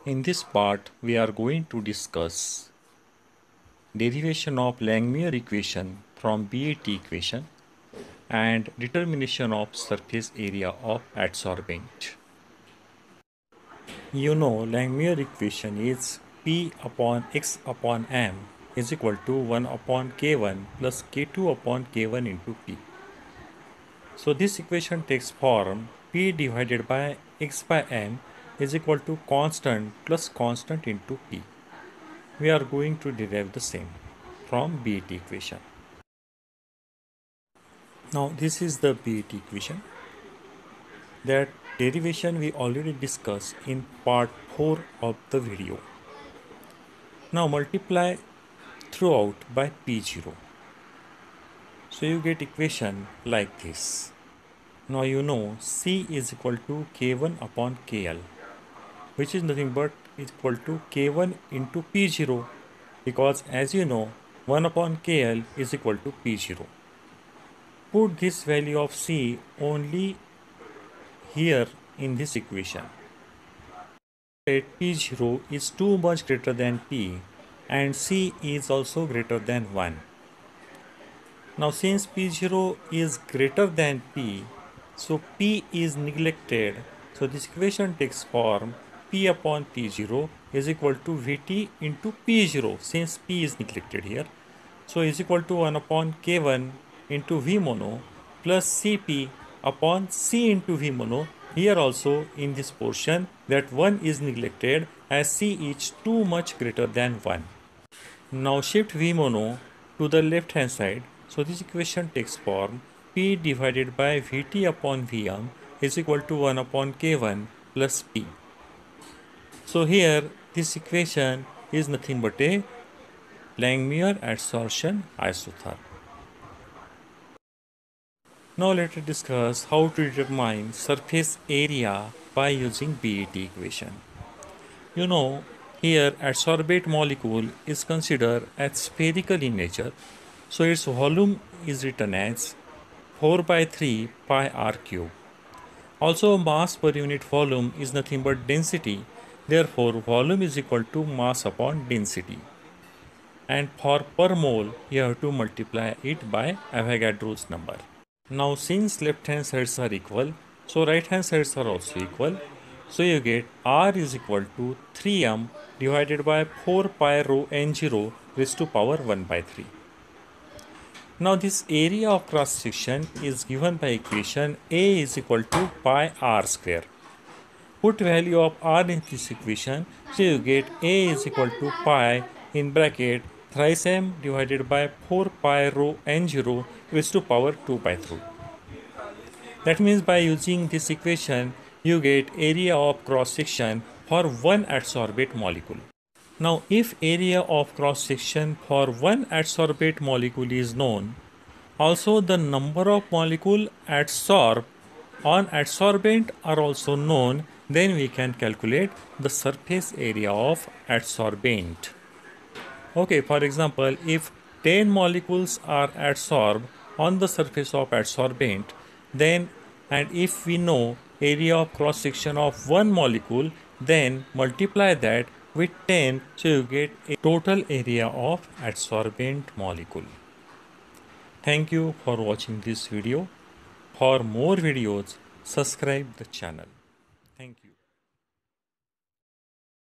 In this part, we are going to discuss derivation of Langmuir equation from BAT equation and determination of surface area of adsorbent. You know Langmuir equation is P upon X upon M is equal to 1 upon K1 plus K2 upon K1 into P. So this equation takes form P divided by X by M is equal to constant plus constant into P. We are going to derive the same from BAT equation. Now this is the BAT equation. That derivation we already discussed in part 4 of the video. Now multiply throughout by P0. So you get equation like this. Now you know C is equal to K1 upon KL, which is nothing but equal to K1 into P0, because as you know 1 upon KL is equal to P0. Put this value of C only here in this equation. P0 is too much greater than P and C is also greater than 1. Now since P0 is greater than P, so P is neglected. So this equation takes form P upon P0 is equal to Vt into P0 since P is neglected here. So is equal to 1 upon K1 into V mono plus Cp upon C into V mono. Here also in this portion that 1 is neglected as C is too much greater than 1. Now shift V mono to the left hand side. So this equation takes form P divided by Vt upon Vm is equal to 1 upon K1 plus P. So here this equation is nothing but a Langmuir adsorption isotherm. Now let us discuss how to determine surface area by using BAT equation. You know, here adsorbate molecule is considered as spherical in nature, so its volume is written as 4 by 3 pi r cube. Also mass per unit volume is nothing but density, therefore volume is equal to mass upon density. And for per mole you have to multiply it by Avogadro's number. Now since left hand sides are equal, so right hand sides are also equal. So you get R is equal to 3m divided by 4 pi rho n0 raised to power 1 by 3. Now this area of cross section is given by equation A is equal to pi r square. Put value of r in this equation, so you get A is equal to pi in bracket thrice m divided by 4 pi rho n0 raised to power 2 by 3. That means by using this equation, you get area of cross section for one adsorbate molecule. Now if area of cross section for one adsorbate molecule is known, also the number of molecule adsorbed on adsorbent are also known, then we can calculate the surface area of adsorbent. Okay, for example, if 10 molecules are adsorbed on the surface of adsorbent, then and if we know area of cross section of one molecule, then multiply that with 10, so you get a total area of adsorbent molecule. Thank you for watching this video. For more videos, subscribe the channel. Thank you.